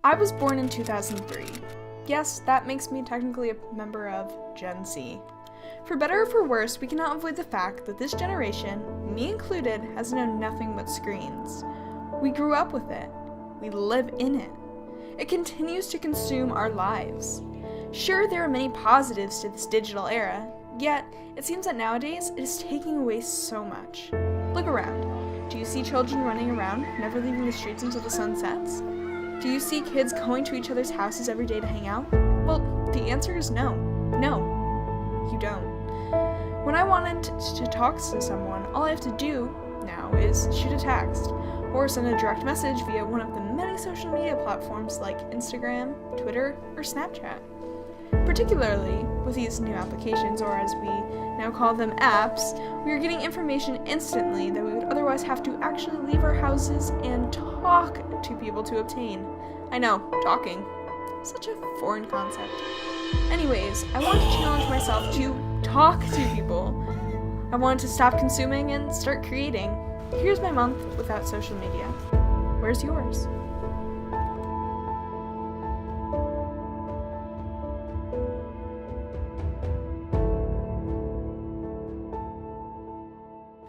I was born in 2003. Yes, that makes me technically a member of Gen Z. For better or for worse, we cannot avoid the fact that this generation, me included, has known nothing but screens. We grew up with it. We live in it. It continues to consume our lives. Sure, there are many positives to this digital era, yet it seems that nowadays it is taking away so much. Look around. Do you see children running around, never leaving the streets until the sun sets? Do you see kids going to each other's houses every day to hang out? Well, the answer is no. No, you don't. When I wanted to talk to someone, all I have to do now is shoot a text or send a direct message via one of the many social media platforms like Instagram, Twitter, or Snapchat. Particularly with these new applications, or as we now call them apps, we are getting information instantly that we would otherwise have to actually leave our houses and talk to people to obtain. I know, talking. Such a foreign concept. Anyways, I wanted to challenge myself to talk to people. I wanted to stop consuming and start creating. Here's my month without social media. Where's yours?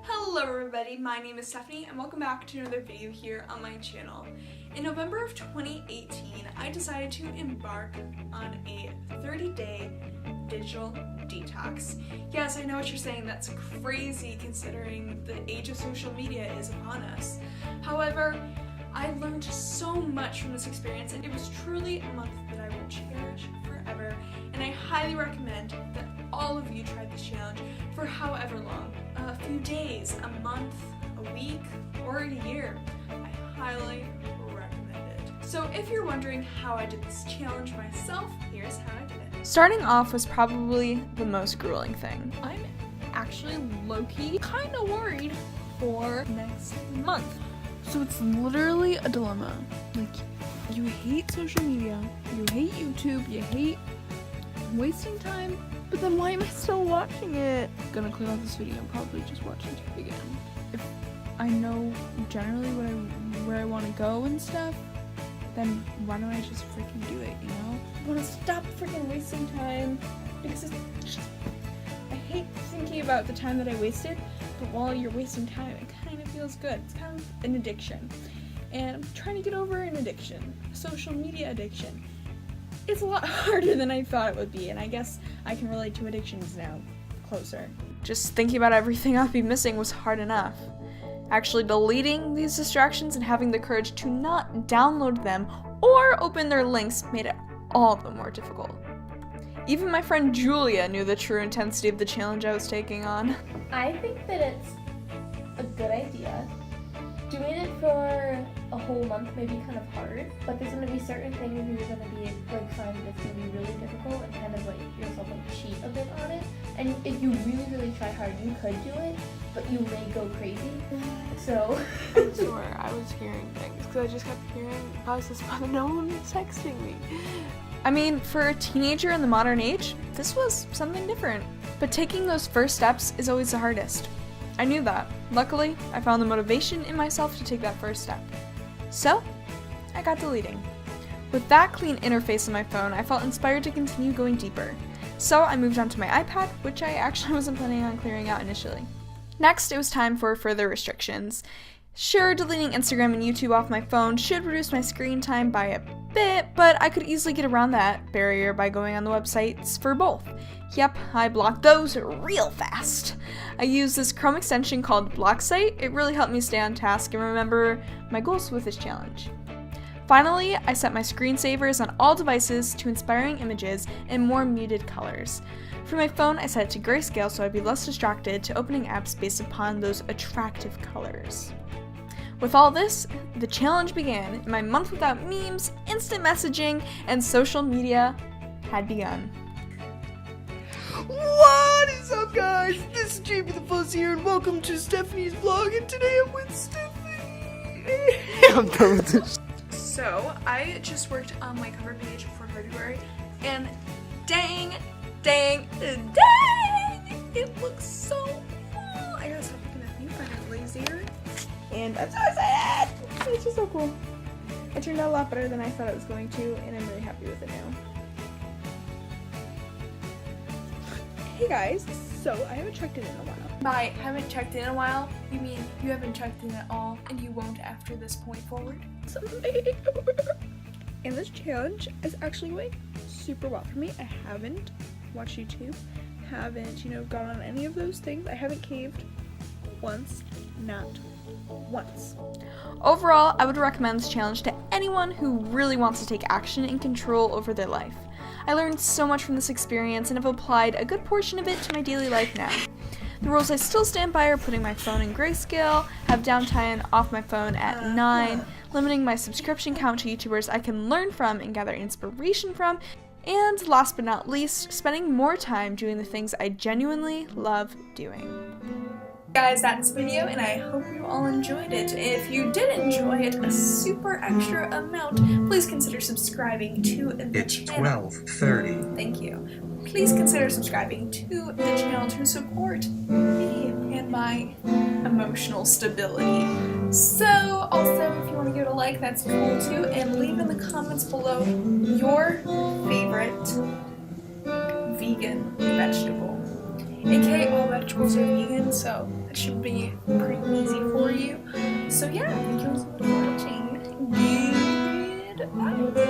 Hello everybody, my name is Stephanie and welcome back to another video here on my channel. In November of 2018, I decided to embark on a 30-day digital detox. Yes, I know what you're saying, that's crazy considering the age of social media is upon us. However, I learned so much from this experience and it was truly a month that I will cherish forever, and I highly recommend that all of you try this challenge for however long. A few days, a month, a week, or a year. I highly recommend it. So if you're wondering how I did this challenge myself, here's how I did it. Starting off was probably the most grueling thing. I'm actually low-key kind of worried for next month. So it's literally a dilemma. Like, you hate social media, you hate YouTube, you hate wasting time, but then why am I still watching it? I'm gonna clear out this video and probably just watch YouTube again. If I know generally where I want to go and stuff, then why don't I just freaking do it, you know? I want to stop freaking wasting time because I hate thinking about the time that I wasted, but while you're wasting time, it kind of feels good. It's kind of an addiction. And I'm trying to get over an addiction, social media addiction. It's a lot harder than I thought it would be, and I guess I can relate to addictions now closer. Just thinking about everything I'll be missing was hard enough. Actually deleting these distractions and having the courage to not download them or open their links made it all the more difficult. Even my friend Julia knew the true intensity of the challenge I was taking on. I think that it's a good idea. Doing it for a whole month may be kind of hard, but there's going to be certain things you're going to be like finding that's going to be really difficult and kind of like yourself like cheat a bit on it. And if you really try hard, you could do it, but you may go crazy. So I swear, I was hearing things because I just kept hearing buzzes, but no one was texting me. I mean, for a teenager in the modern age, this was something different. But taking those first steps is always the hardest. I knew that. Luckily, I found the motivation in myself to take that first step. So, I got deleting. With that clean interface on my phone, I felt inspired to continue going deeper. So I moved on to my iPad, which I actually wasn't planning on clearing out initially. Next, it was time for further restrictions. Sure, deleting Instagram and YouTube off my phone should reduce my screen time by a bit, but I could easily get around that barrier by going on the websites for both. Yep, I blocked those real fast. I used this Chrome extension called Block Site. It really helped me stay on task and remember my goals with this challenge. Finally, I set my screensavers on all devices to inspiring images and more muted colors. For my phone, I set it to grayscale so I'd be less distracted to opening apps based upon those attractive colors. With all this, the challenge began, and my month without memes, instant messaging, and social media had begun. What is up, guys? This is JP the Fuzz here, and welcome to Stephanie's vlog, and today I'm with Stephanie. I'm done with this. So, I just worked on my cover page for February, and dang, it looks so cool. I gotta stop looking at you, find it lazier. And I'm so excited! It's just so cool. It turned out a lot better than I thought it was going to, and I'm really happy with it now. Hey guys, so I haven't checked in a while. By haven't checked in a while, you mean you haven't checked in at all, and you won't after this point forward? Someday. And this challenge is actually going super well for me. I haven't watched YouTube, haven't, gone on any of those things. I haven't caved once, not once. Overall, I would recommend this challenge to anyone who really wants to take action and control over their life. I learned so much from this experience and have applied a good portion of it to my daily life now. The rules I still stand by are putting my phone in grayscale, have downtime off my phone at 9, limiting my subscription count to YouTubers I can learn from and gather inspiration from, and last but not least, spending more time doing the things I genuinely love doing. Guys, that's the video, and I hope you all enjoyed it. If you did enjoy it a super extra amount, please consider subscribing to the channel. It's 12:30. Thank you. Please consider subscribing to the channel to support me and my emotional stability. So, also, if you want to give it a like, that's cool too, and leave in the comments below your favorite vegan vegetable. AKA all vegetables are vegan, so that should be pretty easy for you. So yeah, thank you all so much for watching. Goodbye.